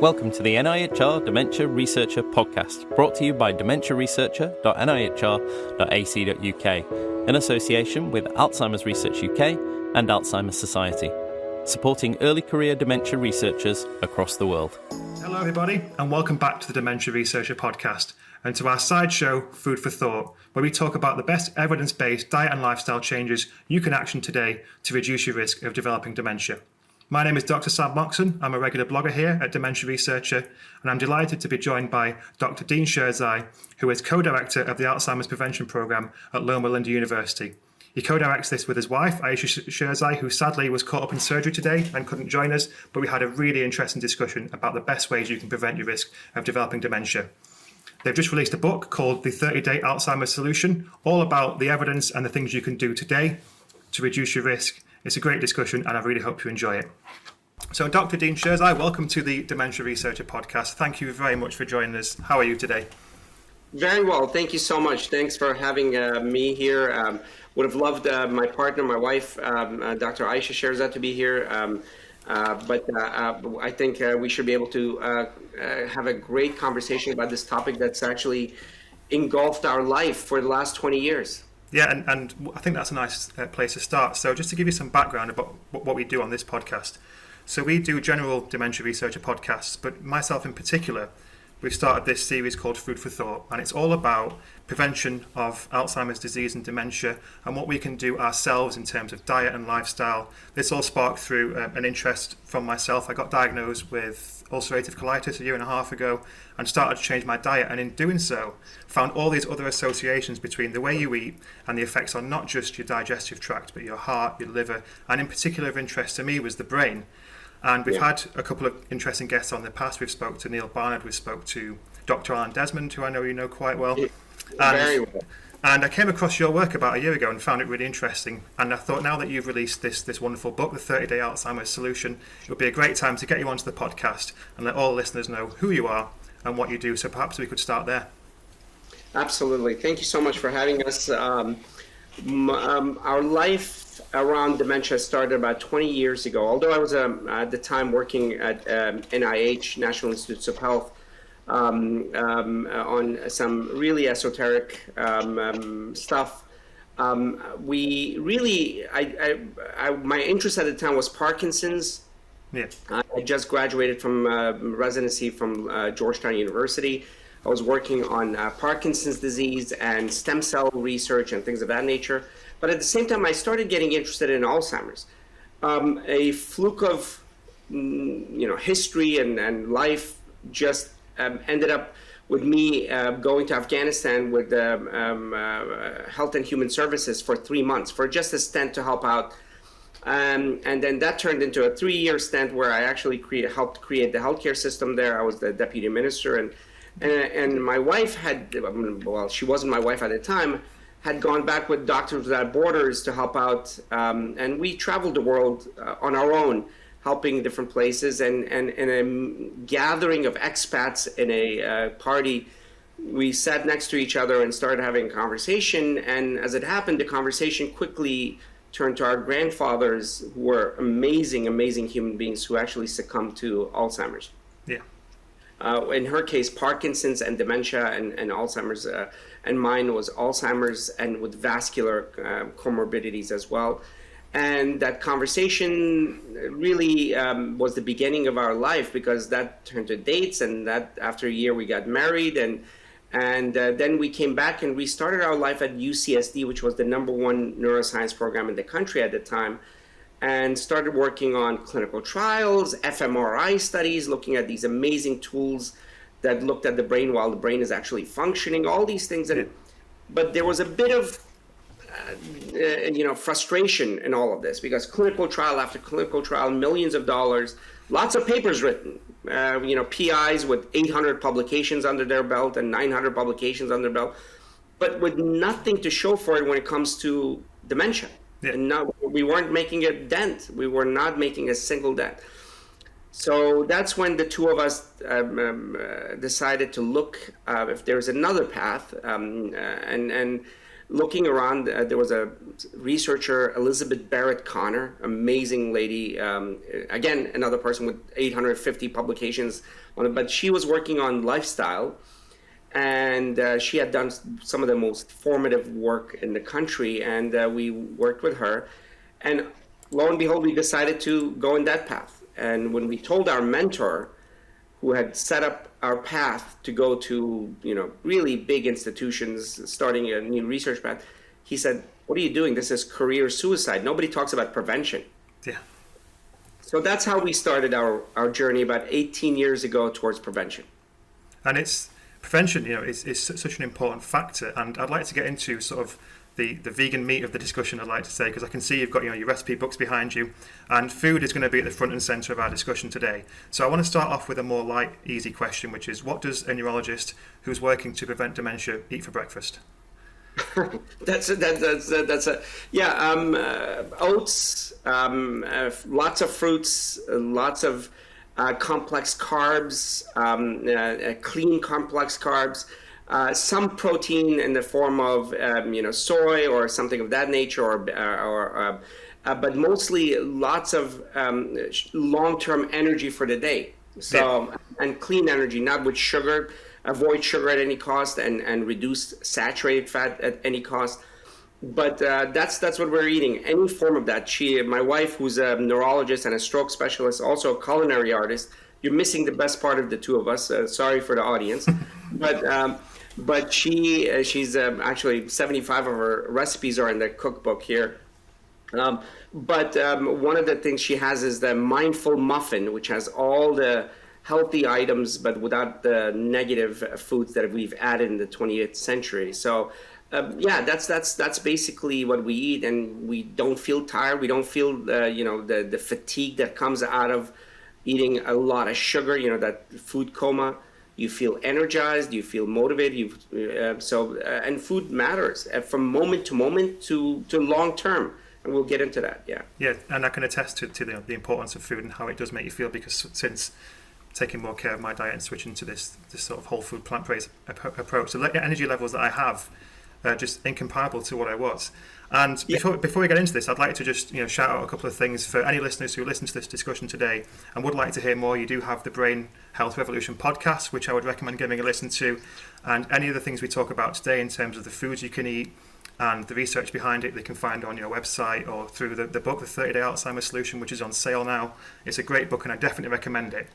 Welcome to the NIHR Dementia Researcher podcast, brought to you by dementiaresearcher.nihr.ac.uk, in association with Alzheimer's Research UK and Alzheimer's Society, supporting early career dementia researchers across the world. Hello everybody, and welcome back to the Dementia Researcher podcast, and to our sideshow, Food for Thought, where we talk about the best evidence-based diet and lifestyle changes you can action today to reduce your risk of developing dementia. My name is Dr Sam Moxon. I'm a regular blogger here at Dementia Researcher, and I'm delighted to be joined by Dr Dean Sherzia, who is co-director of the Alzheimer's Prevention Programme at Loma Linda University. He co-directs this with his wife, Ayesha Sherzia, who sadly was caught up in surgery today and couldn't join us, but we had a really interesting discussion about the best ways you can prevent your risk of developing dementia. They've just released a book called The 30-Day Alzheimer's Solution, all about the evidence and the things you can do today to reduce your risk. It's a great discussion, and I really hope you enjoy it. So, Dr. Dean Sherzia, welcome to the Dementia Researcher podcast. Thank you very much for joining us. How are you today? Very well. Thank you so much. Thanks for having me here. Would have loved my partner, my wife, Dr. Ayesha Sherzia, to be here. But I think we should be able to have a great conversation about this topic that's actually engulfed our life for the last 20 years. Yeah, and I think that's a nice place to start. So just to give you some background about what we do on this podcast. So we do general dementia researcher podcasts, but myself in particular, we've started this series called Food for Thought, and it's all about prevention of Alzheimer's disease and dementia and what we can do ourselves in terms of diet and lifestyle. This all sparked through an interest from myself. I got diagnosed with ulcerative colitis a year and a half ago and started to change my diet, and in doing so found all these other associations between the way you eat and the effects on not just your digestive tract but your heart, your liver, and in particular of interest to me was the brain. And we've had a couple of interesting guests on the past. We've spoke to Neil Barnard, we spoke to Dr Alan Desmond, who I know you know quite well. Very well. And I came across your work about a year ago and found it really interesting. And I thought, now that you've released this wonderful book, The 30-Day Alzheimer's Solution, it would be a great time to get you onto the podcast and let all listeners know who you are and what you do. So perhaps we could start there. Absolutely. Thank you so much for having us. Our life around dementia started about 20 years ago. Although I was at the time working at NIH, National Institutes of Health, on some really esoteric stuff. We really, my interest at the time was Parkinson's. Yeah. I just graduated from residency from Georgetown University. I was working on Parkinson's disease and stem cell research and things of that nature. But at the same time, I started getting interested in Alzheimer's. A fluke of history and life just ended up with me going to Afghanistan with Health and Human Services for 3 months for just a stint to help out. And then that turned into a 3-year stint where I actually helped create the healthcare system there. I was the deputy minister, and my wife had, well, she wasn't my wife at the time, had gone back with Doctors Without Borders to help out. And we traveled the world on our own, helping different places, and in a gathering of expats in a party, we sat next to each other and started having a conversation. And as it happened, the conversation quickly turned to our grandfathers, who were amazing, amazing human beings who actually succumbed to Alzheimer's. Yeah. In her case, Parkinson's and dementia and Alzheimer's, and mine was Alzheimer's and with vascular comorbidities as well. And that conversation really was the beginning of our life, because that turned to dates, and that after a year we got married, and then we came back and restarted our life at UCSD, which was the #1 neuroscience program in the country at the time, and started working on clinical trials, fMRI studies, looking at these amazing tools that looked at the brain while the brain is actually functioning, all these things. But there was a bit of frustration in all of this, because clinical trial after clinical trial, millions of dollars, lots of papers written, PIs with 800 publications under their belt and 900 publications under their belt, but with nothing to show for it when it comes to dementia. Yeah. And we weren't making a dent. We were not making a single dent. So that's when the two of us decided to look if there's another path, and looking around, there was a researcher, Elizabeth Barrett Connor, amazing lady. Again, another person with 850 publications on it, but she was working on lifestyle, and she had done some of the most formative work in the country, and we worked with her, and lo and behold, we decided to go in that path. And when we told our mentor, who had set up our path to go to, really big institutions, starting a new research path, he said, "What are you doing? This is career suicide. Nobody talks about prevention." Yeah. So that's how we started our journey about 18 years ago towards prevention. And it's prevention, is such an important factor. And I'd like to get into sort of the vegan meat of the discussion, I'd like to say, because I can see you've got your recipe books behind you, and food is going to be at the front and centre of our discussion today. So I want to start off with a more light, easy question, which is, what does a neurologist who's working to prevent dementia eat for breakfast? Oats, lots of fruits, lots of complex carbs, clean complex carbs. Some protein in the form of soy or something of that nature, but mostly lots of long-term energy for the day. So and clean energy, not with sugar. Avoid sugar at any cost, and reduce saturated fat at any cost. But that's what we're eating. Any form of that. My wife, who's a neurologist and a stroke specialist, also a culinary artist. You're missing the best part of the two of us. Sorry for the audience, but she's actually 75 of her recipes are in the cookbook here. But one of the things she has is the mindful muffin, which has all the healthy items, but without the negative foods that we've added in the 20th century. So that's basically what we eat, and we don't feel tired. We don't feel the fatigue that comes out of eating a lot of sugar, that food coma. You feel energized, you feel motivated, and food matters from moment to moment to long term, and we'll get into that. Yeah, and I can attest to the importance of food and how it does make you feel, because since taking more care of my diet and switching to this sort of whole food plant-based approach, the energy levels that I have are just incomparable to what I was. And before we get into this, I'd like to just shout out a couple of things for any listeners who listen to this discussion today and would like to hear more. You do have the Brain Health Revolution podcast, which I would recommend giving a listen to, and any of the things we talk about today in terms of the foods you can eat and the research behind it, they can find on your website or through the book, The 30-Day Alzheimer's Solution, which is on sale now. It's a great book and I definitely recommend it.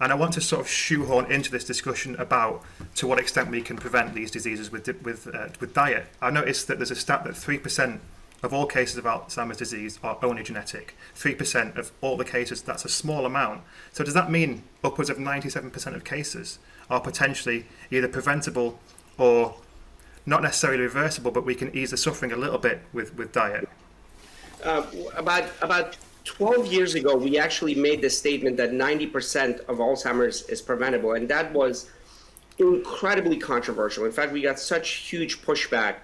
And I want to sort of shoehorn into this discussion about to what extent we can prevent these diseases with diet. I noticed that there's a stat that 3% of all cases of Alzheimer's disease are only genetic. 3% of all the cases, that's a small amount. So does that mean upwards of 97% of cases are potentially either preventable or not necessarily reversible, but we can ease the suffering a little bit with diet? About 12 years ago, we actually made the statement that 90% of Alzheimer's is preventable, and that was incredibly controversial. In fact, we got such huge pushback.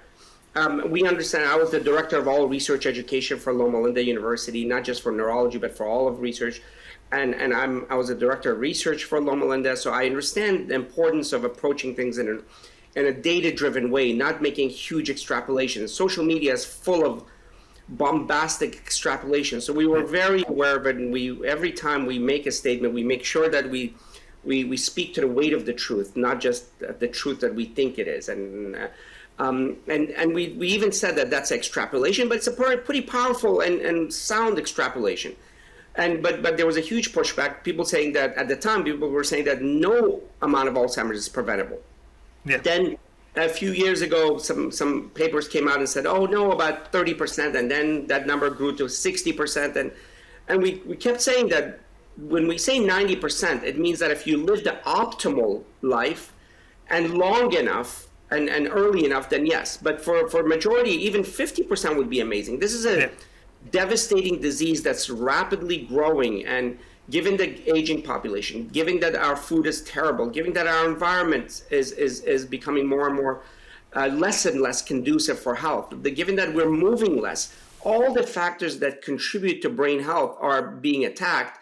We understand, I was the director of all research education for Loma Linda University, not just for neurology, but for all of research. And I was a director of research for Loma Linda, so I understand the importance of approaching things in a data-driven way, not making huge extrapolations. Social media is full of bombastic extrapolation. So we were very aware of it, and every time we make a statement, we make sure that we speak to the weight of the truth, not just the truth that we think it is. And we even said that that's extrapolation, but it's a pretty powerful and sound extrapolation. But there was a huge pushback. People saying that at the time, people were saying that no amount of Alzheimer's is preventable. Yeah. Then a few years ago, some papers came out and said, oh no, about 30%, and then that number grew to 60%, and we kept saying that when we say 90%, it means that if you live the optimal life and long enough and early enough, then yes. But for majority, even 50% would be amazing. This is a devastating disease that's rapidly growing, and given the aging population, given that our food is terrible, given that our environment is becoming more and more less and less conducive for health, given that we're moving less, all the factors that contribute to brain health are being attacked.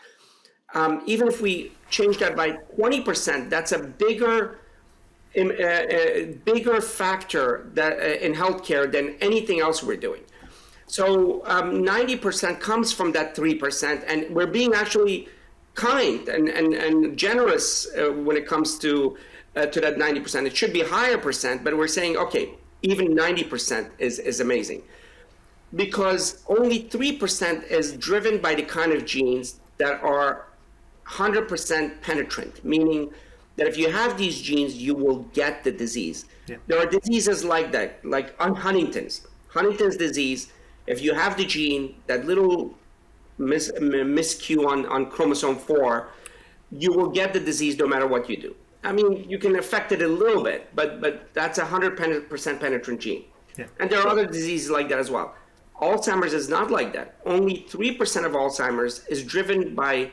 Even if we change that by 20%, that's a bigger bigger factor that in healthcare than anything else we're doing. So 90% comes from that 3%, and we're being actually kind and generous when it comes to that 90%. It should be higher percent, but we're saying, okay, even 90% is amazing. Because only 3% is driven by the kind of genes that are 100% penetrant, meaning that if you have these genes, you will get the disease. Yeah. There are diseases like that, like Huntington's disease. If you have the gene, that little miscue on chromosome 4, you will get the disease no matter what you do. I mean, you can affect it a little bit, but that's 100% penetrant gene. Yeah. And there are other diseases like that as well. Alzheimer's is not like that. Only 3% of Alzheimer's is driven by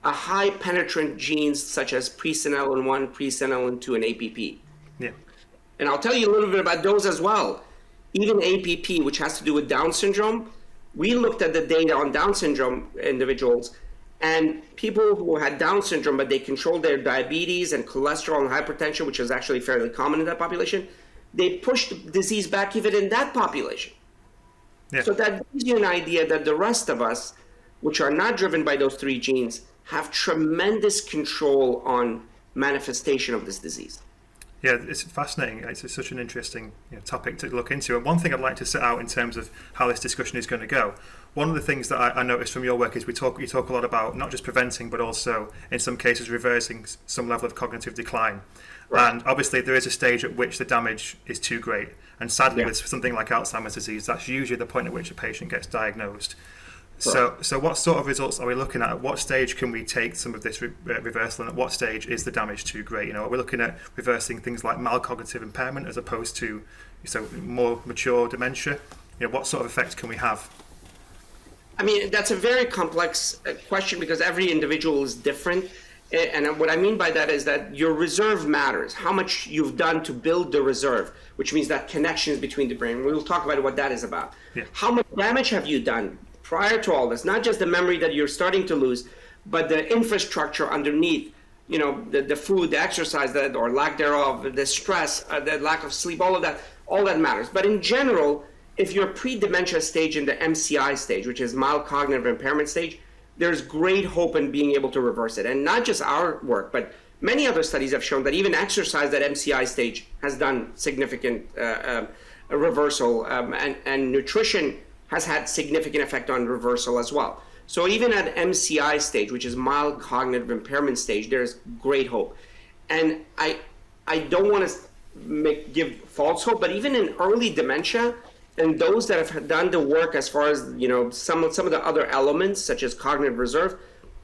a high penetrant genes such as presenilin-1, presenilin-2, and APP. Yeah. And I'll tell you a little bit about those as well. Even APP, which has to do with Down syndrome, we looked at the data on Down syndrome individuals, and people who had Down syndrome, but they controlled their diabetes and cholesterol and hypertension, which is actually fairly common in that population, they pushed the disease back even in that population. Yeah. So that gives you an idea that the rest of us, which are not driven by those 3 genes, have tremendous control on manifestation of this disease. Yeah, it's fascinating. It's such an interesting topic to look into. And one thing I'd like to set out in terms of how this discussion is going to go, one of the things that I noticed from your work is you talk a lot about not just preventing, but also in some cases reversing some level of cognitive decline. Right. And obviously there is a stage at which the damage is too great. And sadly, with something like Alzheimer's disease, that's usually the point at which a patient gets diagnosed. So what sort of results are we looking at? At what stage can we take some of this reversal, and at what stage is the damage too great? Are we looking at reversing things like mild cognitive impairment as opposed to more mature dementia? What sort of effect can we have? I mean, that's a very complex question because every individual is different. And what I mean by that is that your reserve matters, how much you've done to build the reserve, which means that connections between the brain. We'll talk about what that is about. Yeah. How much damage have you done prior to all this? Not just the memory that you're starting to lose, but the infrastructure underneath, the food, the exercise, or lack thereof, the stress, the lack of sleep, all that matters. But in general, if you're pre-dementia stage in the MCI stage, which is mild cognitive impairment stage, there's great hope in being able to reverse it. And not just our work, but many other studies have shown that even exercise at MCI stage has done significant reversal, and nutrition has had significant effect on reversal as well. So even at MCI stage, which is mild cognitive impairment stage, there's great hope. And I don't want to give false hope, but even in early dementia, and those that have done the work as far as some of the other elements, such as cognitive reserve,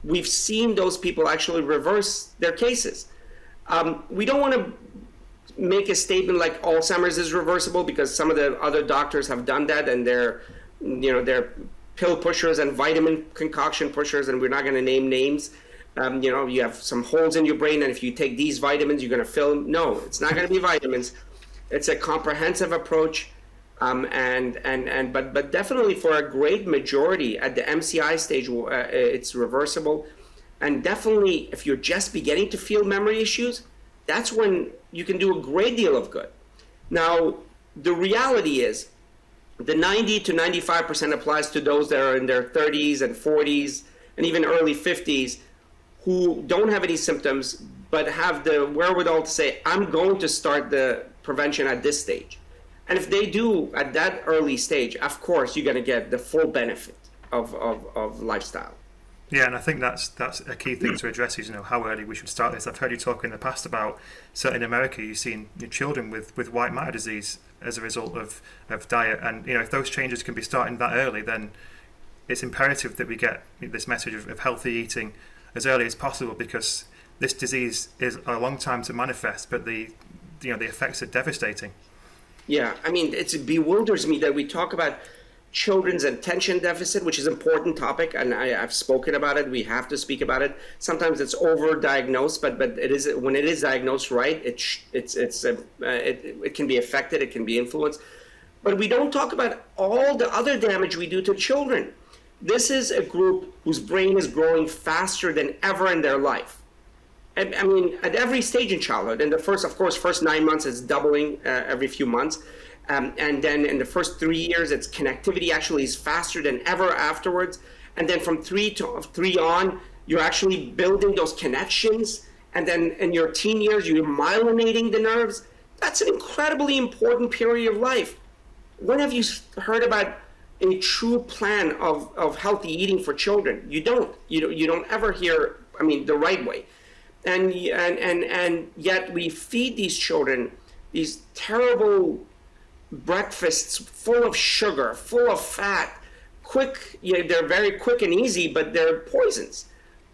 we've seen those people actually reverse their cases. We don't want to make a statement like Alzheimer's is reversible because some of the other doctors have done that, and they're pill pushers and vitamin concoction pushers, and we're not going to name names. You have some holes in your brain, and if you take these vitamins, you're going to fill them. No, it's not going to be vitamins. It's a comprehensive approach. But definitely for a great majority at the MCI stage, it's reversible. And definitely if you're just beginning to feel memory issues, that's when you can do a great deal of good. Now, the reality is the 90 to 95% applies to those that are in their 30s and 40s and even early 50s who don't have any symptoms, but have the wherewithal to say, I'm going to start the prevention at this stage. And if they do at that early stage, of course, you're going to get the full benefit of lifestyle. Yeah, and I think that's a key thing to address is how early we should start this. I've heard you talk in the past about, certainly in America, you've seen children with white matter disease as a result of diet. And if those changes can be starting that early, then it's imperative that we get this message of healthy eating as early as possible, because this disease is a long time to manifest, but the effects are devastating. Yeah, I mean, it bewilders me that we talk about children's attention deficit, which is an important topic, and I've spoken about it. We have to speak about it. Sometimes it's over-diagnosed, but it is, when it is diagnosed right, it can be affected, it can be influenced. But we don't talk about all the other damage we do to children. This is a group whose brain is growing faster than ever in their life. I mean, at every stage in childhood. In the first 9 months, it's doubling every few months. And then in the first 3 years, its connectivity actually is faster than ever afterwards. And then from three on, you're actually building those connections. And then in your teen years, you're myelinating the nerves. That's an incredibly important period of life. When have you heard about a true plan of healthy eating for children? You don't. You don't ever hear, I mean, the right way. And yet we feed these children these terrible breakfasts full of sugar, full of fat, quick. They're very quick and easy, but they're poisons.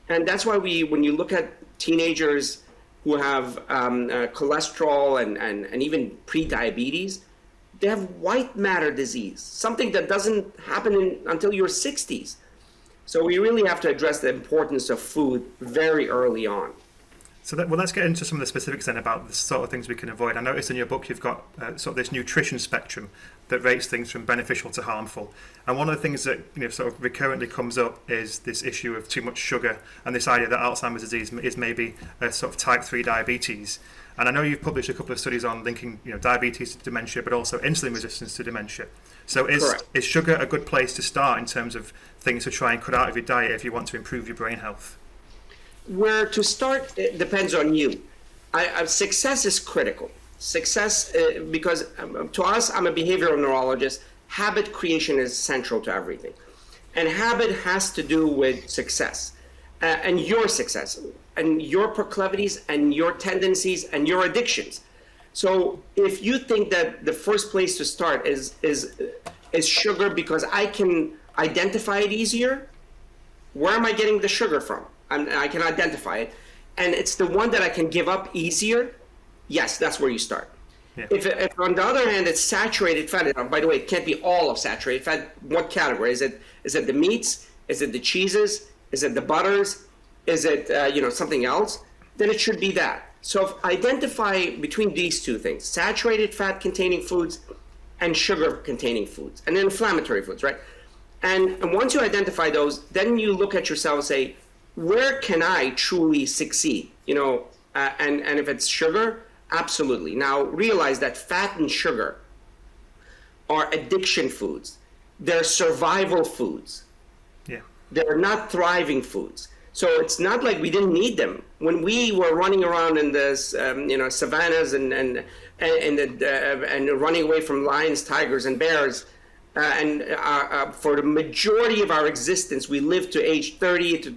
And that's why when you look at teenagers who have cholesterol and even pre-diabetes, they have white matter disease, something that doesn't happen until your 60s. So we really have to address the importance of food very early on. So let's get into some of the specifics then about the sort of things we can avoid. I noticed in your book you've got sort of this nutrition spectrum that rates things from beneficial to harmful. And one of the things that sort of recurrently comes up is this issue of too much sugar and this idea that Alzheimer's disease is maybe a sort of type 3 diabetes. And I know you've published a couple of studies on linking diabetes to dementia, but also insulin resistance to dementia. So is sugar a good place to start in terms of things to try and cut out of your diet if you want to improve your brain health? Where to start, it depends on you. Success is critical. Success, because to us, I'm a behavioral neurologist, habit creation is central to everything. And habit has to do with success, and your success, and your proclivities, and your tendencies, and your addictions. So if you think that the first place to start is sugar because I can identify it easier, where am I getting the sugar from? I can identify it, and it's the one that I can give up easier. Yes, that's where you start. Yeah. If on the other hand it's saturated fat, and by the way, it can't be all of saturated fat. What category is it? Is it the meats? Is it the cheeses? Is it the butters? Is it something else? Then it should be that. So if identify between these two things: saturated fat containing foods and sugar containing foods, and inflammatory foods, right? And once you identify those, then you look at yourself and say, where can I truly succeed? And if it's sugar, absolutely. Now realize that fat and sugar are addiction foods. They're survival foods. Yeah. They're not thriving foods. So it's not like we didn't need them. When we were running around in the savannas and running away from lions, tigers, and bears, for the majority of our existence, we lived to age 30,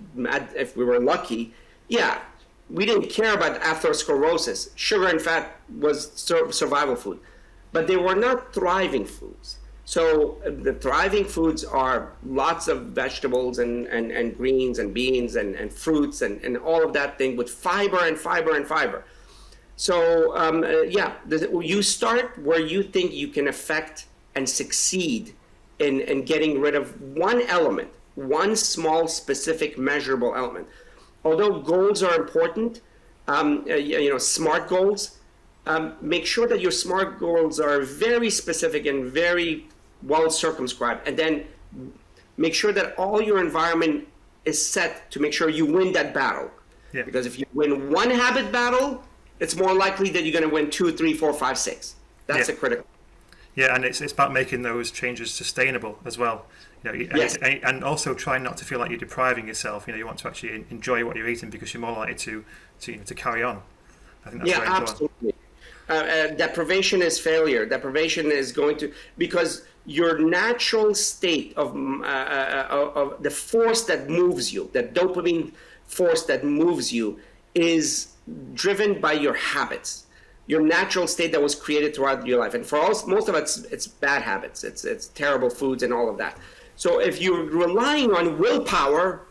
if we were lucky. Yeah, we didn't care about atherosclerosis. Sugar and fat was survival food, but they were not thriving foods. So the thriving foods are lots of vegetables and greens and beans and fruits and all of that thing with fiber and fiber and fiber. So you start where you think you can affect and succeed in getting rid of one element, one small, specific, measurable element. Although goals are important, SMART goals, make sure that your SMART goals are very specific and very well circumscribed, and then make sure that all your environment is set to make sure you win that battle. Yeah. Because if you win one habit battle, it's more likely that you're going to win 2, 3, 4, 5, 6. That's a critical. Yeah, and it's about making those changes sustainable as well. Yes. And also trying not to feel like you're depriving yourself. You want to actually enjoy what you're eating because you're more likely to carry on. I think that's very important. Absolutely. Deprivation is failure. Deprivation is going to, because your natural state of the force that moves you, that dopamine force that moves you, is driven by your habits. Your natural state that was created throughout your life. And for most of it, it's bad habits. It's terrible foods and all of that. So if you're relying on willpower,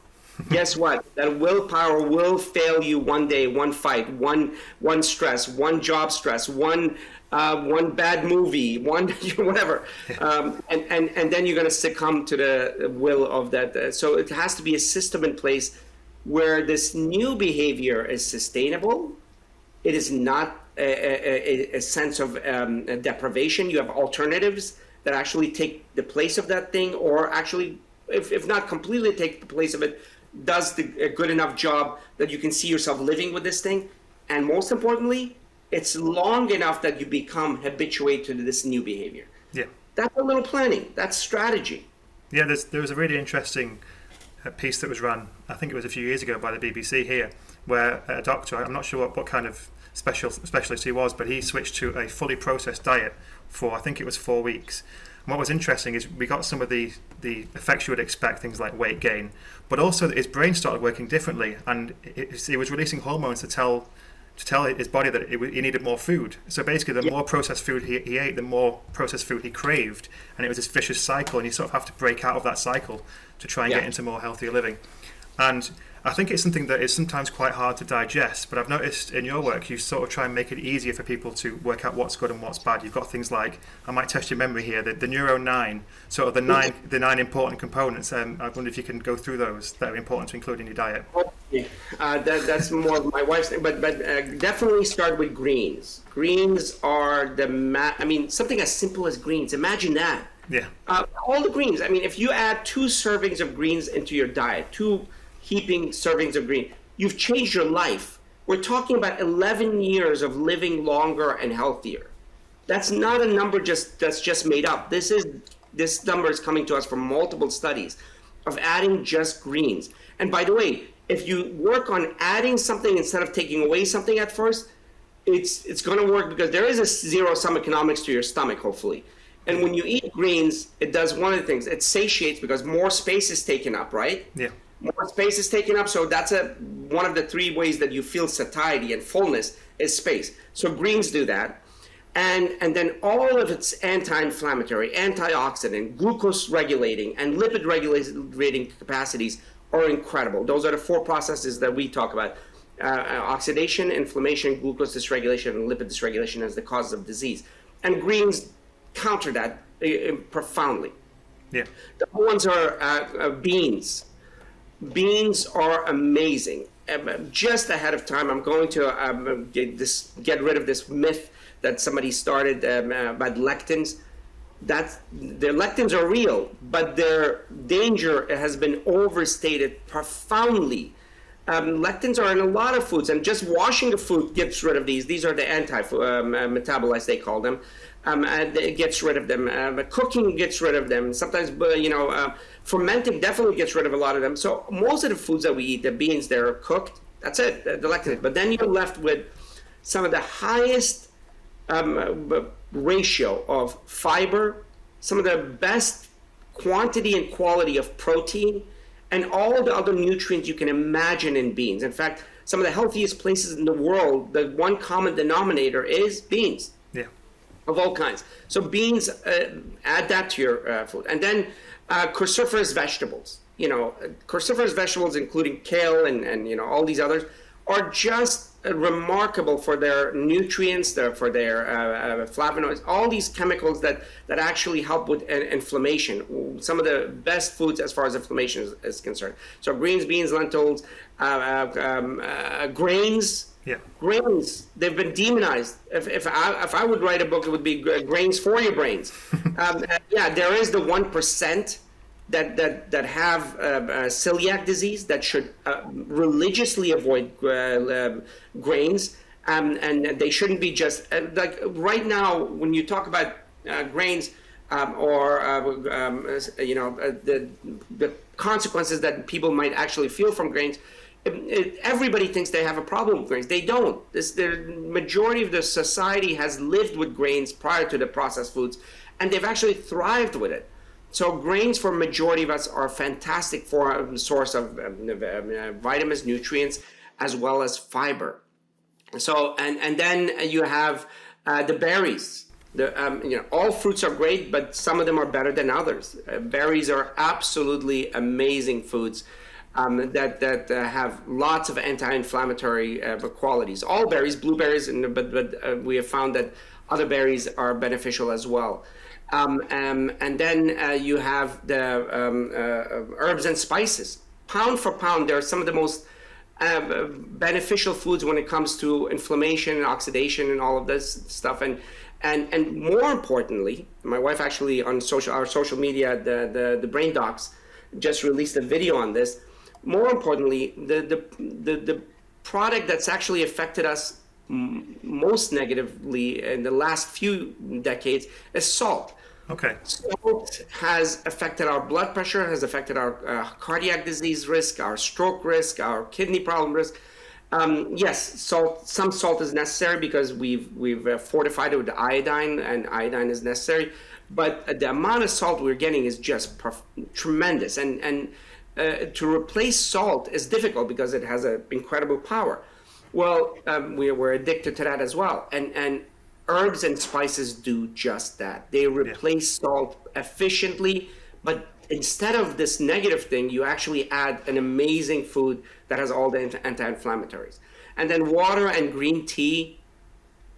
guess what? That willpower will fail you one day, one fight, one stress, one job stress, one bad movie, one whatever. And then you're going to succumb to the will of that. So it has to be a system in place where this new behavior is sustainable. It is not a sense of deprivation. You have alternatives that actually take the place of that thing, or actually, if not completely take the place of it, does a good enough job that you can see yourself living with this thing. And most importantly, it's long enough that you become habituated to this new behavior. Yeah. That's a little planning. That's strategy. Yeah, there was a really interesting piece that was run, I think it was a few years ago by the BBC here, where a doctor, I'm not sure what kind of specialist he was, but he switched to a fully processed diet for, I think it was 4 weeks. And what was interesting is we got some of the effects you would expect, things like weight gain, but also that his brain started working differently, and he was releasing hormones to tell his body that he needed more food. So basically, the more processed food he ate, the more processed food he craved, and it was this vicious cycle, and you sort of have to break out of that cycle to try and get into more healthier living. And I think it's something that is sometimes quite hard to digest, but I've noticed in your work you sort of try and make it easier for people to work out what's good and what's bad. You've got things like, I might test your memory here, the Neuro 9, sort of the nine important components. I wonder if you can go through those that are important to include in your diet. That's more of my wife's thing, but definitely start with greens. Greens are something as simple as greens. Imagine that. Yeah. All the greens. I mean, if you add 2 servings of greens into your diet, 2 heaping servings of green, you've changed your life. We're talking about 11 years of living longer and healthier. That's not a number that's just made up. This number is coming to us from multiple studies of adding just greens. And by the way, if you work on adding something instead of taking away something at first, it's going to work, because there is a zero-sum economics to your stomach, hopefully. And when you eat greens, it does one of the things. It satiates because more space is taken up, right? Yeah. More space is taken up, so that's one of the 3 ways that you feel satiety and fullness is space. So greens do that. And then all of its anti-inflammatory, antioxidant, glucose regulating, and lipid regulating capacities are incredible. Those are the 4 processes that we talk about. Oxidation, inflammation, glucose dysregulation, and lipid dysregulation as the causes of disease. And greens counter that profoundly. Yeah. The other ones are beans. Beans are amazing. Just ahead of time, I'm going to get rid of this myth that somebody started about lectins. Their lectins are real, but their danger has been overstated profoundly. Lectins are in a lot of foods, and just washing the food gets rid of these. These are the metabolites, they call them. And it gets rid of them. Cooking gets rid of them. Sometimes, fermenting definitely gets rid of a lot of them. So most of the foods that we eat, the beans, they're cooked. That's it, the lectins. But then you're left with some of the highest ratio of fiber, some of the best quantity and quality of protein, and all the other nutrients you can imagine in beans. In fact, some of the healthiest places in the world, the one common denominator is beans. Yeah. Of all kinds. So beans, add that to your food. And then cruciferous vegetables. Cruciferous vegetables, including kale and all these others, are just remarkable for their nutrients, for their flavonoids, all these chemicals that actually help with inflammation. Some of the best foods as far as inflammation is concerned. So greens, beans, lentils, grains. Yeah. Grains, they've been demonized. If I would write a book, it would be grains for your brains. There is the 1% that have celiac disease that should religiously avoid grains, and they shouldn't be just like right now when you talk about grains the consequences that people might actually feel from grains. Everybody thinks they have a problem with grains. They don't. The majority of the society has lived with grains prior to the processed foods, and they've actually thrived with it. So grains for majority of us are a fantastic source of vitamins, nutrients, as well as fiber. So and then you have the berries. All fruits are great, but some of them are better than others. Berries are absolutely amazing foods. That have lots of anti-inflammatory qualities. All berries, blueberries, but we have found that other berries are beneficial as well. And then you have the herbs and spices. Pound for pound, they're some of the most beneficial foods when it comes to inflammation and oxidation and all of this stuff. And more importantly, my wife actually on our social media, the Brain Docs, just released a video on this. more importantly, the product that's actually affected us most negatively in the last few decades is salt. Okay. Salt has affected our blood pressure, has affected our cardiac disease risk, our stroke risk, our kidney problem risk. Yes, some salt is necessary because we've fortified it with iodine, and iodine is necessary. But the amount of salt we're getting is just tremendous. And to replace salt is difficult because it has an incredible power. Well, we're addicted to that as well. And herbs and spices do just that. They replace salt efficiently, but instead of this negative thing, you actually add an amazing food that has all the anti-inflammatories. And then water and green tea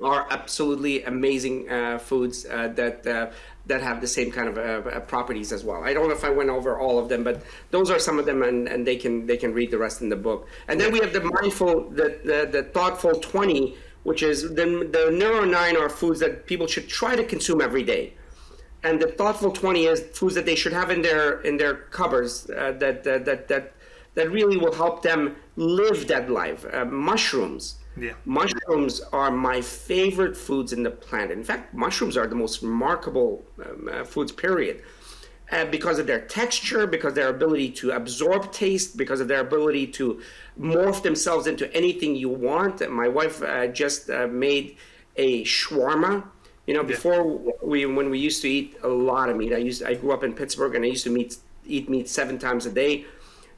are absolutely amazing foods that have the same kind of properties as well. I don't know if I went over all of them, but those are some of them, and they can read the rest in the book. And then we have the mindful, the thoughtful 20, which is the neuro 9 are foods that people should try to consume every day. And the thoughtful 20 is foods that they should have in their cupboards that really will help them live that life. Mushrooms. Yeah. Mushrooms are my favorite foods in the planet. In fact, mushrooms are the most remarkable foods, period. Because of their texture, because of their ability to absorb taste, because of their ability to morph themselves into anything you want. My wife just made a shawarma. You know, before when we used to eat a lot of meat, I grew up in Pittsburgh, and I used to eat meat 7 times a day,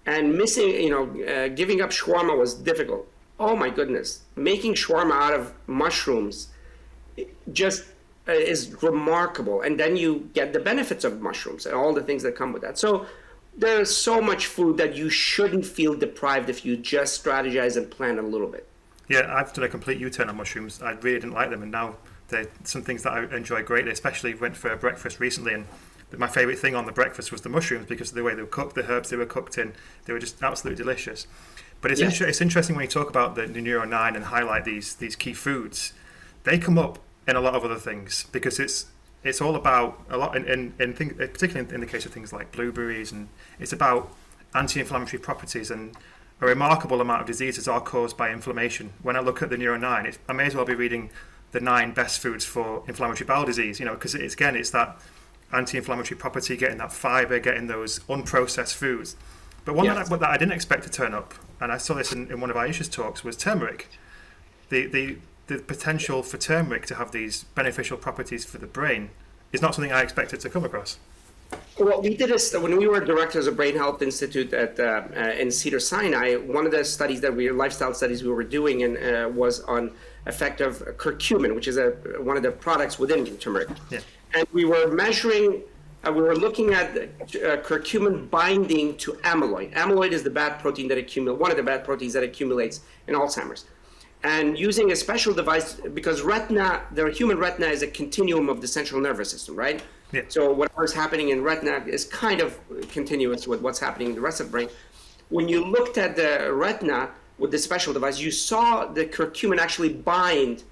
and giving up shawarma was difficult. Oh my goodness, making shawarma out of mushrooms just is remarkable. And then you get the benefits of mushrooms and all the things that come with that. So there's so much food that you shouldn't feel deprived if you just strategize and plan a little bit. Yeah, I've done a complete U-turn on mushrooms. I really didn't like them, and now they're some things that I enjoy greatly. Especially went for a breakfast recently, and my favourite thing on the breakfast was the mushrooms because of the way they were cooked, the herbs they were cooked in. They were just absolutely delicious. But it's interesting when you talk about the Neuro 9 and highlight these key foods. They come up in a lot of other things because it's all about a lot in things, particularly in the case of things like blueberries, and it's about anti-inflammatory properties, and a remarkable amount of diseases are caused by inflammation. When I look at the Neuro 9, I may as well be reading the 9 best foods for inflammatory bowel disease, because it's that anti-inflammatory property, getting that fiber, getting those unprocessed foods. But one that I didn't expect to turn up, and I saw this in one of Ayesha's talks, was turmeric. The potential for turmeric to have these beneficial properties for the brain is not something I expected to come across. Well, we did when we were directors of Brain Health Institute in Cedars-Sinai. One of the studies lifestyle studies we were doing was on effect of curcumin, which is one of the products within turmeric. Yeah. And we were measuring. We were looking at curcumin binding to amyloid. Amyloid is the bad protein one of the bad proteins that accumulates in Alzheimer's. And using a special device, because the human retina is a continuum of the central nervous system, right? Yeah. So whatever's happening in retina is kind of continuous with what's happening in the rest of the brain. When you looked at the retina with the special device, you saw the curcumin actually bind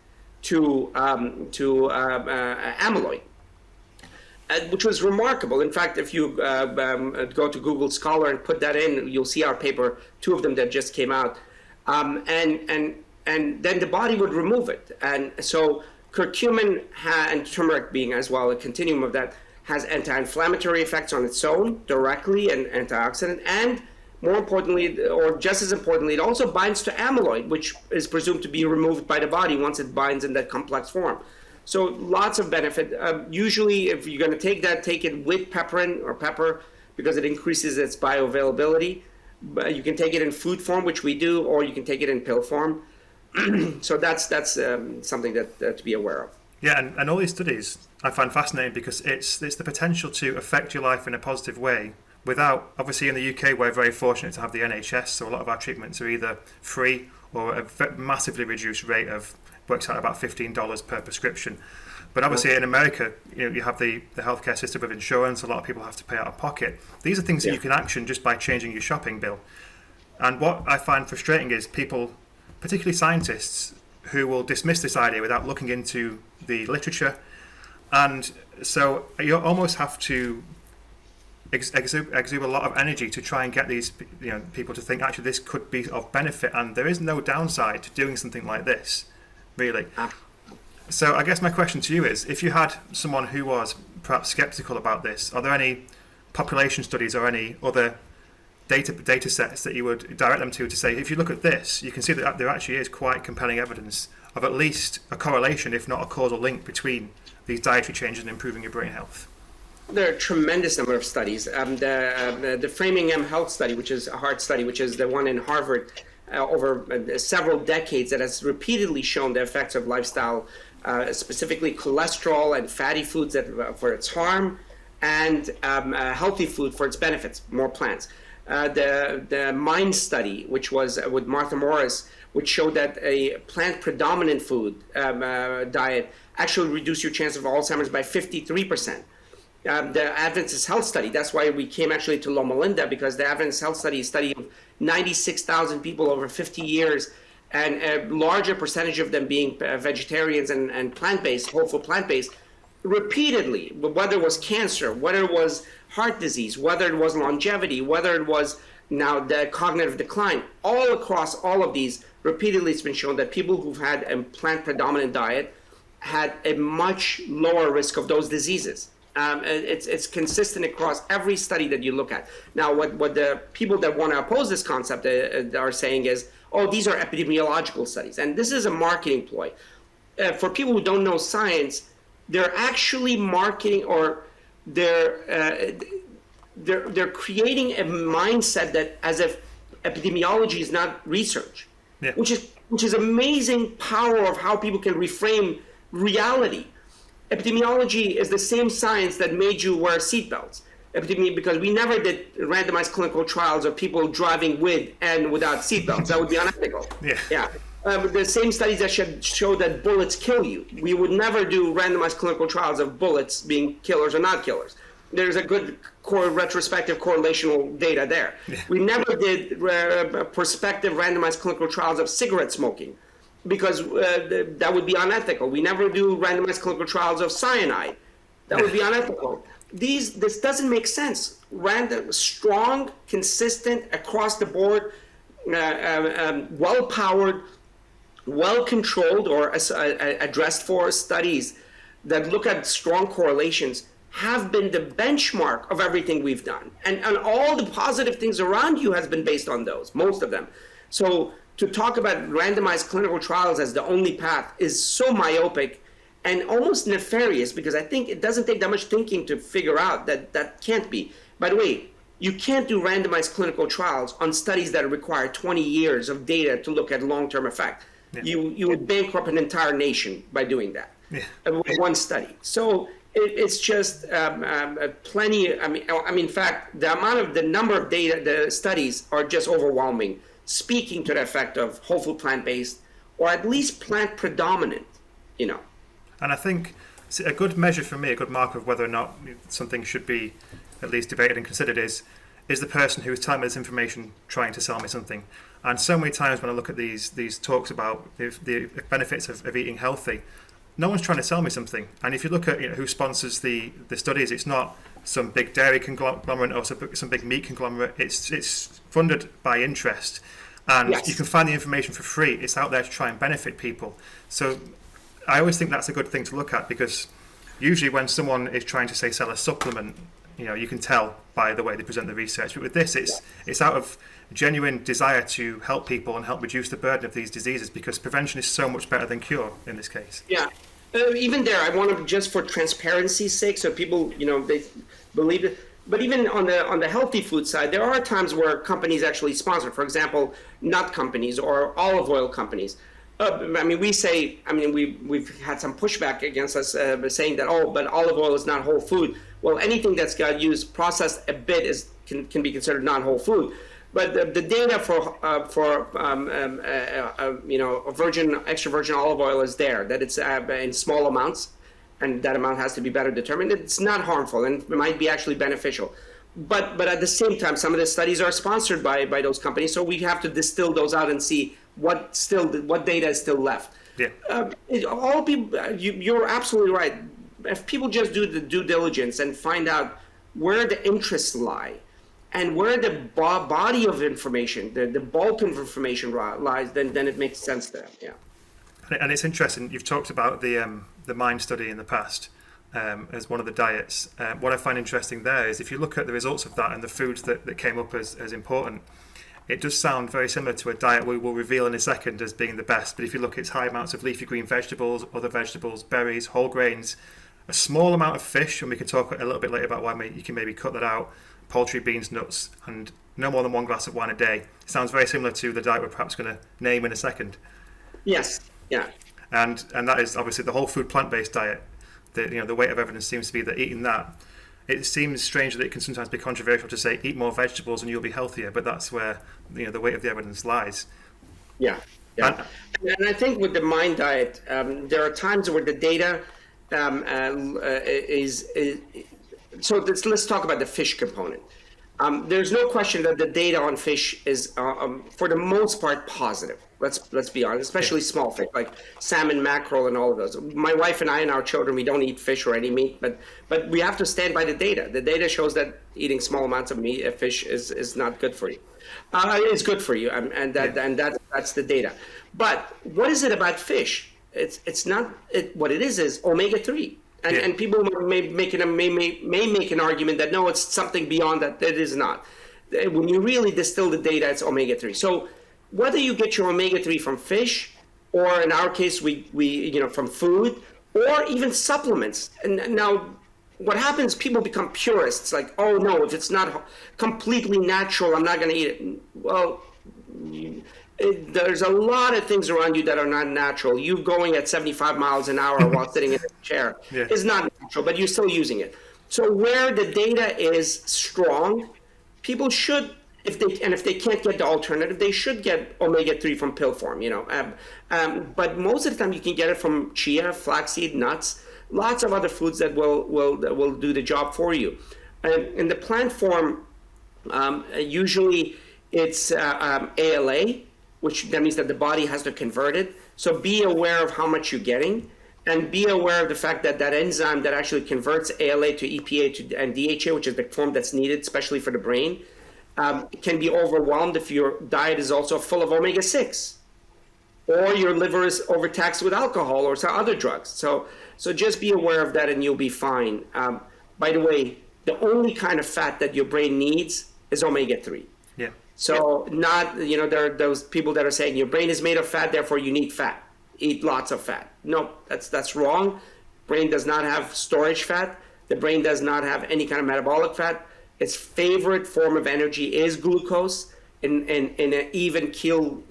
to amyloid. Which was remarkable. In fact, if you go to Google Scholar and put that in, you'll see our paper, 2 of them that just came out, and then the body would remove it. And so curcumin and turmeric being as well a continuum of that has anti-inflammatory effects on its own directly and antioxidant, and more importantly, or just as importantly, it also binds to amyloid, which is presumed to be removed by the body once it binds in that complex form. So lots of benefit. Usually, if you're going to take it with pepper, because it increases its bioavailability. But you can take it in food form, which we do, or you can take it in pill form. So that's something that to be aware of. Yeah, and all these studies I find fascinating because it's the potential to affect your life in a positive way without, obviously in the UK we're very fortunate to have the NHS, so a lot of our treatments are either free or a massively reduced rate of, works out about $15 per prescription. But obviously in America, you have the healthcare system of insurance, a lot of people have to pay out of pocket. These are things that you can action just by changing your shopping bill. And what I find frustrating is people, particularly scientists, who will dismiss this idea without looking into the literature. And so you almost have to exude a lot of energy to try and get these people to think actually this could be of benefit, and there is no downside to doing something like this, really. So I guess my question to you is, if you had someone who was perhaps skeptical about this, are there any population studies or any other data sets that you would direct them to say, if you look at this, you can see that there actually is quite compelling evidence of at least a correlation, if not a causal link, between these dietary changes and improving your brain health? There are a tremendous number of studies. The Framingham Health Study, which is a heart study, which is the one in Harvard over several decades, that has repeatedly shown the effects of lifestyle, specifically cholesterol and fatty foods for its harm, and healthy food for its benefits, more plants. The MIND study, which was with Martha Morris, which showed that a plant-predominant food diet actually reduced your chance of Alzheimer's by 53%. The Adventist Health Study, that's why we came actually to Loma Linda, because the Adventist Health Study is a study of 96,000 people over 50 years, and a larger percentage of them being vegetarians and plant-based, whole food plant-based, repeatedly, whether it was cancer, whether it was heart disease, whether it was longevity, whether it was now the cognitive decline, all across all of these, repeatedly it's been shown that people who've had a plant-predominant diet had a much lower risk of those diseases. It's consistent across every study that you look at. Now, what the people that want to oppose this concept are saying is, oh, these are epidemiological studies. And this is a marketing ploy. For people who don't know science, they're actually marketing, or they're creating a mindset that as if epidemiology is not research, which is amazing power of how people can reframe reality. Epidemiology is the same science that made you wear seatbelts. Because we never did randomized clinical trials of people driving with and without seatbelts. That would be unethical. Yeah. The same studies that show that bullets kill you. We would never do randomized clinical trials of bullets being killers or not killers. There's a good retrospective correlational data there. We never did prospective randomized clinical trials of cigarette smoking, because that would be unethical. We never do randomized clinical trials of cyanide. That would be unethical. This doesn't make sense. Strong, consistent, across the board, well-powered, well-controlled or addressed for studies that look at strong correlations have been the benchmark of everything we've done. And all the positive things around you has been based on those, most of them. So to talk about randomized clinical trials as the only path is so myopic and almost nefarious, because I think it doesn't take that much thinking to figure out that that can't be. By the way, you can't do randomized clinical trials on studies that require 20 years of data to look at long-term effect. You would bankrupt an entire nation by doing that with one study. So it's just plenty. I mean, in fact, the number of data, the studies are just overwhelming, speaking to the effect of whole food plant-based, or at least plant predominant, And I think a good measure for me, a good marker of whether or not something should be at least debated and considered is the person who is telling me this information trying to sell me something. And so many times when I look at these talks about the benefits of eating healthy, no one's trying to sell me something. And if you look at who sponsors the studies, it's not some big dairy conglomerate or some big meat conglomerate. It's funded by interest, and you can find the information for free. It's out there to try and benefit people. So I always think that's a good thing to look at, because usually when someone is trying to sell a supplement, you can tell by the way they present the research. But with this, it's out of genuine desire to help people and help reduce the burden of these diseases, because prevention is so much better than cure in this case. Yeah. Even there, I want to, just for transparency's sake, so people, they believe it. But even on the healthy food side, there are times where companies actually sponsor. For example, nut companies or olive oil companies. We've had some pushback against us saying that, but olive oil is not whole food. Well, anything that's got used, processed a bit can be considered non-whole food. But the data for extra virgin olive oil is there, that it's in small amounts, and that amount has to be better determined. It's not harmful and it might be actually beneficial. But at the same time, some of the studies are sponsored by those companies, so we have to distill those out and see what data is still left. All people, you're absolutely right. If people just do the due diligence and find out where the interests lie and where the body of information, the bulk of information lies, then it makes sense there. Yeah. And it's interesting. You've talked about the mind study in the past as one of the diets. What I find interesting there is if you look at the results of that and the foods that came up as important, it does sound very similar to a diet we will reveal in a second as being the best. But if you look, it's high amounts of leafy green vegetables, other vegetables, berries, whole grains, a small amount of fish, and we can talk a little bit later about why you can maybe cut that out, poultry, beans, nuts, and no more than 1 glass of wine a day. It sounds very similar to the diet we're perhaps going to name in a second. Yes, yeah. And that is obviously the whole food plant-based diet. The weight of evidence seems to be that eating that, it seems strange that it can sometimes be controversial to say eat more vegetables and you'll be healthier, but that's where the weight of the evidence lies. Yeah. And I think with the mind diet, there are times where the data so let's talk about the fish component. There's no question that the data on fish is, for the most part, positive. Let's be honest, especially small fish like salmon, mackerel, and all of those. My wife and I and our children, we don't eat fish or any meat, but we have to stand by the data. The data shows that eating small amounts of fish is not good for you. It's good for you, and that's the data. But what is it about fish? It's not. What it is omega-3. And people may make an argument that no, it's something beyond that. It is not. When you really distill the data, it's omega-3. So whether you get your omega-3 from fish, or in our case, we from food, or even supplements. And now, what happens? People become purists. Like, oh no, if it's not completely natural, I'm not going to eat it. Well, there's a lot of things around you that are not natural. You going at 75 miles an hour while sitting in a chair is not natural, but you're still using it. So where the data is strong, people should, if they can't get the alternative, they should get omega-3 from pill form. But most of the time you can get it from chia, flaxseed, nuts, lots of other foods that will do the job for you. In the plant form, usually it's ALA, which that means that the body has to convert it. So be aware of how much you're getting, and be aware of the fact that that enzyme that actually converts ALA to EPA and DHA, which is the form that's needed, especially for the brain, can be overwhelmed if your diet is also full of omega-6, or your liver is overtaxed with alcohol or some other drugs. So just be aware of that and you'll be fine. By the way, the only kind of fat that your brain needs is omega-3. Yeah. So not, there are those people that are saying your brain is made of fat, therefore you need fat. Eat lots of fat. No, that's wrong. Brain does not have storage fat. The brain does not have any kind of metabolic fat. Its favorite form of energy is glucose in an even keel.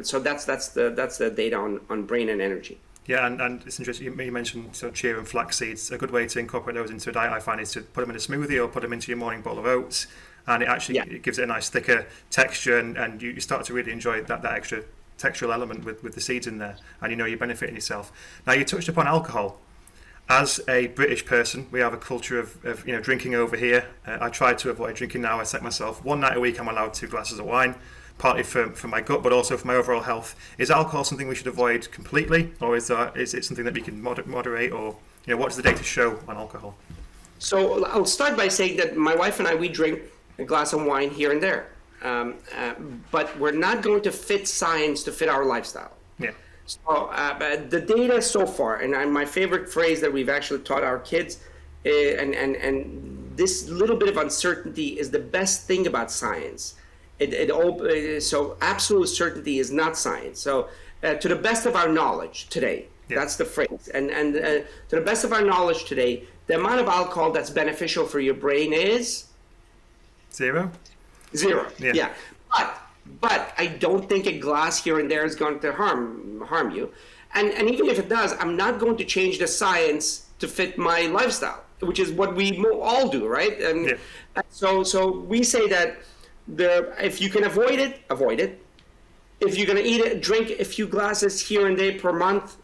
So that's the data on brain and energy. Yeah, and it's interesting. You mentioned chia and flax seeds. A good way to incorporate those into a diet, I find, is to put them in a smoothie or put them into your morning bowl of oats. And it actually it gives it a nice thicker texture, and you start to really enjoy that extra textural element with the seeds in there, and you're benefiting yourself. Now, you touched upon alcohol. As a British person, we have a culture of drinking over here. I try to avoid drinking now. I set myself 1 night a week I'm allowed 2 glasses of wine, partly for my gut, but also for my overall health. Is alcohol something we should avoid completely, or is it something that we can moderate, or what does the data show on alcohol? So I'll start by saying that my wife and I, we drink a glass of wine here and there, but we're not going to fit science to fit our lifestyle. Yeah. So the data so far, and my favorite phrase that we've actually taught our kids, and this little bit of uncertainty is the best thing about science. So absolute certainty is not science. So to the best of our knowledge today, that's the phrase. And to the best of our knowledge today, the amount of alcohol that's beneficial for your brain is Zero. Yeah. But I don't think a glass here and there is going to harm you. And even if it does, I'm not going to change the science to fit my lifestyle, which is what we all do, right? And so we say that if you can avoid it, avoid it. If you're going to drink a few glasses here and there per month,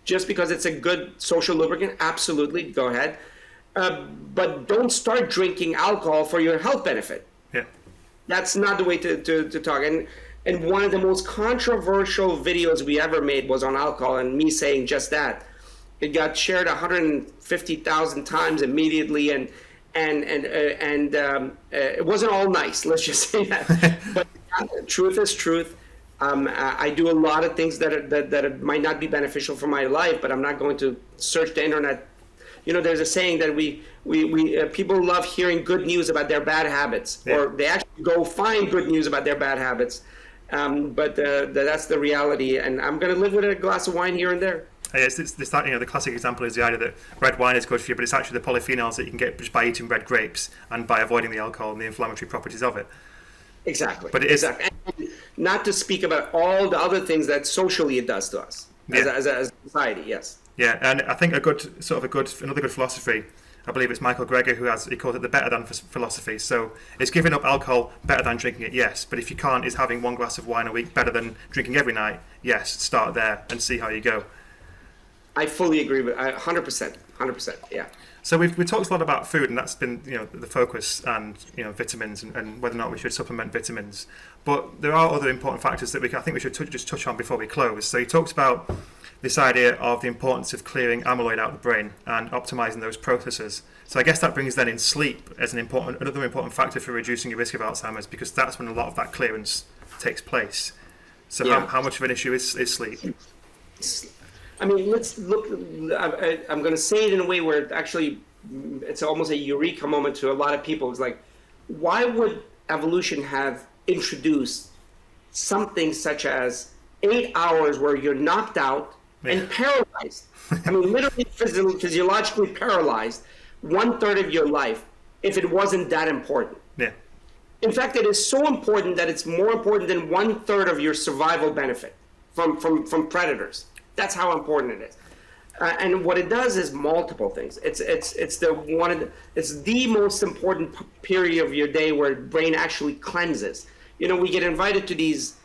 just because it's a good social lubricant, absolutely, go ahead. But don't start drinking alcohol for your health benefit. Yeah. That's not the way to talk. And one of the most controversial videos we ever made was on alcohol, and me saying just that. It got shared 150,000 times immediately, and It wasn't all nice. Let's just say that. But truth is truth. I do a lot of things that might not be beneficial for my life, but I'm not going to search the internet. You know, there's a saying that we people love hearing good news about their bad habits, or they actually go find good news about their bad habits. But that's the reality, and I'm going to live with a glass of wine here and there. Yes, the classic example is the idea that red wine is good for you, but it's actually the polyphenols that you can get just by eating red grapes and by avoiding the alcohol and the inflammatory properties of it. Exactly. But it is exactly. And not to speak about all the other things that socially it does to us as a society. Yes. Yeah, and I think another good philosophy, I believe it's Michael Greger he calls it the better than philosophy. So it's giving up alcohol better than drinking it, yes. But if you can't, is having one glass of wine a week better than drinking every night? Yes. Start there and see how you go. I fully agree with 100%. 100%. Yeah. So we talked a lot about food, and that's been the focus, and vitamins and whether or not we should supplement vitamins. But there are other important factors that I think we should just touch on before we close. So you talked about this idea of the importance of clearing amyloid out of the brain and optimizing those processes. So I guess that brings then in sleep as another important factor for reducing your risk of Alzheimer's, because that's when a lot of that clearance takes place. So how much of an issue is sleep? I mean, let's look. I'm going to say it in a way where it's almost a eureka moment to a lot of people. It's like, why would evolution have introduced something such as 8 hours where you're knocked out and paralyzed? I mean, literally physiologically paralyzed 1/3 of your life, if it wasn't that important. Yeah. In fact, it is so important that it's more important than 1/3 of your survival benefit from predators. That's how important it is. And what it does is multiple things. It's the most important period of your day where the brain actually cleanses. We get invited to these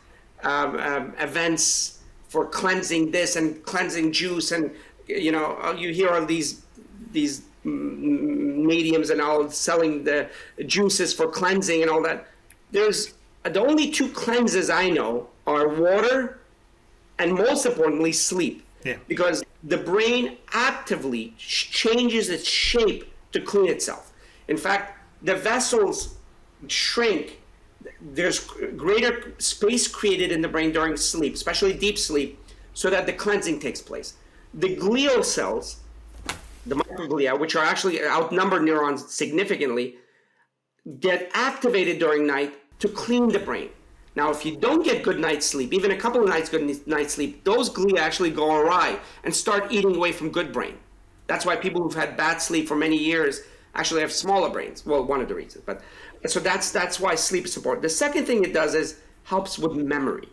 events for cleansing this and cleansing juice, and you hear all these mediums and all selling the juices for cleansing and all that. There's the only two cleanses I know are water and, most importantly, sleep. Yeah. Because the brain actively changes its shape to clean itself. In fact, the vessels shrink. There's greater space created in the brain during sleep, especially deep sleep, so that the cleansing takes place. The glial cells, the microglia, which are actually outnumber neurons significantly, get activated during night to clean the brain. Now, if you don't get good night's sleep, even a couple of nights good night's sleep, those glia actually go awry and start eating away from good brain. That's why people who've had bad sleep for many years actually have smaller brains. Well, one of the reasons. But so that's why sleep is important. The second thing it does is helps with memory.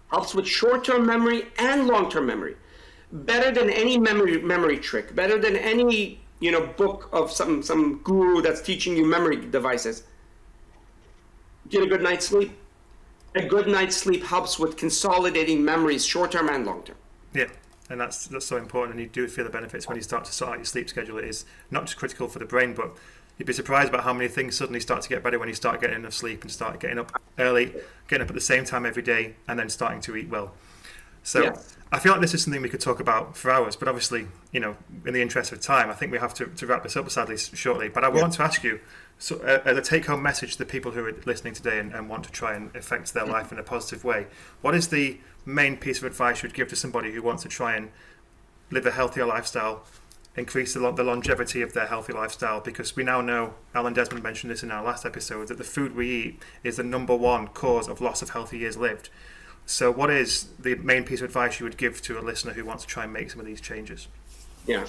Helps with short-term memory and long-term memory. Better than any memory trick. Better than any book of some guru that's teaching you memory devices. Get a good night's sleep. A good night's sleep helps with consolidating memories, short-term and long-term. Yeah, and that's so important, and you do feel the benefits when you start to sort out your sleep schedule. It is not just critical for the brain, but you'd be surprised about how many things suddenly start to get better when you start getting enough sleep and start getting up early, getting up at the same time every day, and then starting to eat well. So yes. I feel like this is something we could talk about for hours, but obviously, in the interest of time, I think we have to wrap this up sadly shortly. But I want to ask you, so as a take-home message to the people who are listening today and want to try and affect their life in a positive way, what is the main piece of advice you would give to somebody who wants to try and live a healthier lifestyle, increase the longevity of their healthy lifestyle? Because we now know, Alan Desmond mentioned this in our last episode, that the food we eat is the number one cause of loss of healthy years lived. So what is the main piece of advice you would give to a listener who wants to try and make some of these changes? Yeah.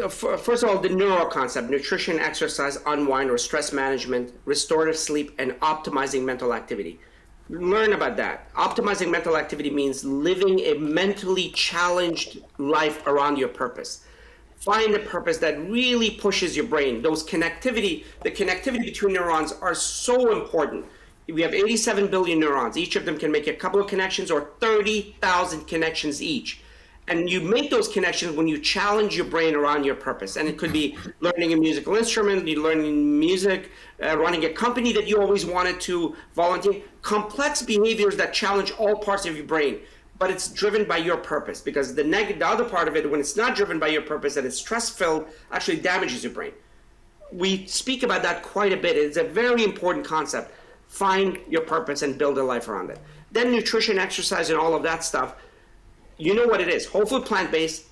First of all, the neuro concept: nutrition, exercise, unwind or stress management, restorative sleep, and optimizing mental activity. Learn about that. Optimizing mental activity means living a mentally challenged life around your purpose. Find a purpose that really pushes your brain. The connectivity between neurons are so important. We have 87 billion neurons. Each of them can make a couple of connections or 30,000 connections each. And you make those connections when you challenge your brain around your purpose. And it could be learning a musical instrument, you learning music, running a company that you always wanted to volunteer. Complex behaviors that challenge all parts of your brain. but it's driven by your purpose, because the other part of it, when it's not driven by your purpose and it's stress-filled, actually damages your brain. We speak about that quite a bit. It's a very important concept. Find your purpose and build a life around it. Then nutrition, exercise, and all of that stuff, you know what it is. Whole food, plant-based.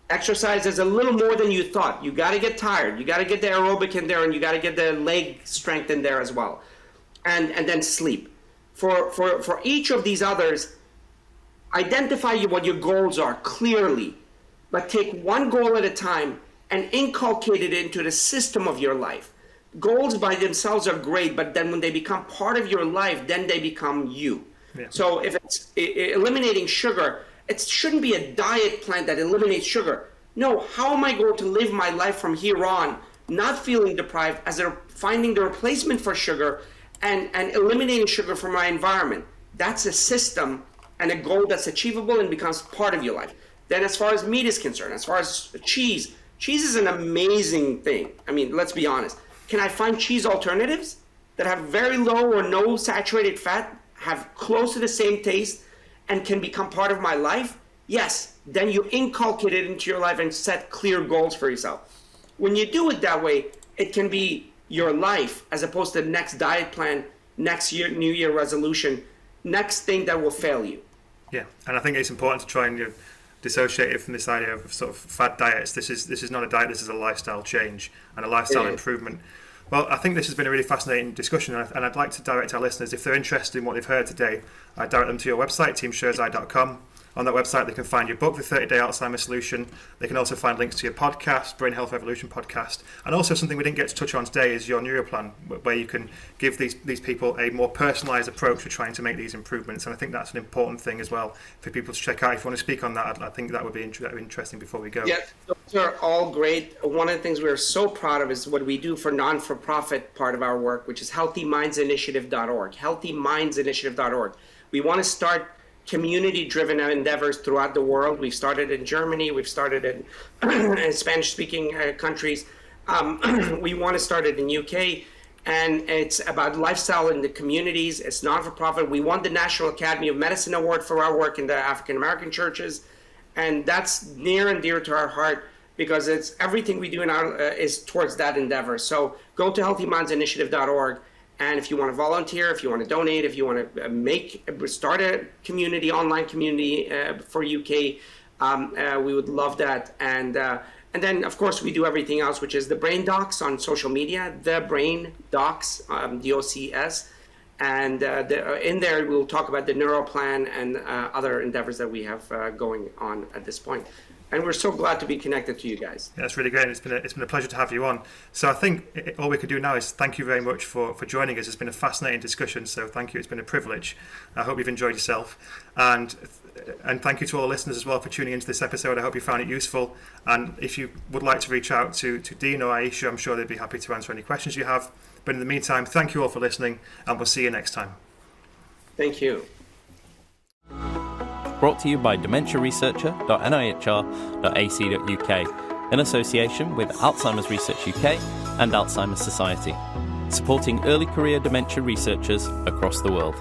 Exercise is a little more than you thought. You got to get tired. You got to get the aerobic in there, and you got to get the leg strength in there as well. And then sleep. For each of these others, identify what your goals are clearly, but take one goal at a time and inculcate it into the system of your life. Goals by themselves are great, but then when they become part of your life, then they become you. Yeah. So if it's eliminating sugar, it shouldn't be a diet plan that eliminates sugar. No, how am I going to live my life from here on, not feeling deprived, as they're finding the replacement for sugar and eliminating sugar from my environment? That's a system and a goal that's achievable and becomes part of your life. Then as far as meat is concerned, as far as cheese is an amazing thing. I mean, let's be honest. Can I find cheese alternatives that have very low or no saturated fat, have close to the same taste, and can become part of my life? Yes. Then you inculcate it into your life and set clear goals for yourself. When you do it that way, it can be your life as opposed to the next diet plan, next year, New Year resolution, next thing that will fail you. Yeah, and I think it's important to try and dissociate it from this idea of sort of fad diets. This is not a diet, this is a lifestyle change and a lifestyle improvement. Well, I think this has been a really fascinating discussion, and I'd like to direct our listeners, if they're interested in what they've heard today, I'd direct them to your website, teamsherzai.com. On that website, they can find your book, The 30-Day Alzheimer's Solution. They can also find links to your podcast, Brain Health Revolution podcast. And also something we didn't get to touch on today is your neuroplan, where you can give these people a more personalised approach to trying to make these improvements. And I think that's an important thing as well for people to check out. If you want to speak on that, I think that would be interesting before we go. Yeah, those are all great. One of the things we're so proud of is what we do for non-for-profit part of our work, which is healthymindsinitiative.org, healthymindsinitiative.org. We want to start community-driven endeavors throughout the world. We've started in Germany. We've started in Spanish-speaking countries. We want to start it in UK, and it's about lifestyle in the communities. It's not-for-profit. We won the National Academy of Medicine Award for our work in the African-American churches, and that's near and dear to our heart because it's everything we do in our is towards that endeavor. So go to healthymindsinitiative.org. And if you want to volunteer, if you want to donate, if you want to start a community, online community for UK, we would love that. And then, of course, we do everything else, which is the Brain Docs on social media, the Brain Docs, DOCS. And in there, we'll talk about the Neuroplan and other endeavors that we have going on at this point. And we're so glad to be connected to you guys. Yeah, that's really great. It's been a pleasure to have you on. So I think all we could do now is thank you very much for joining us. It's been a fascinating discussion, so thank you. It's been a privilege. I hope you've enjoyed yourself. And thank you to all the listeners as well for tuning into this episode. I hope you found it useful. And if you would like to reach out to Dean or Ayesha, I'm sure they'd be happy to answer any questions you have. But in the meantime, thank you all for listening, and we'll see you next time. Thank you. Brought to you by dementiaresearcher.nihr.ac.uk in association with Alzheimer's Research UK and Alzheimer's Society, supporting early career dementia researchers across the world.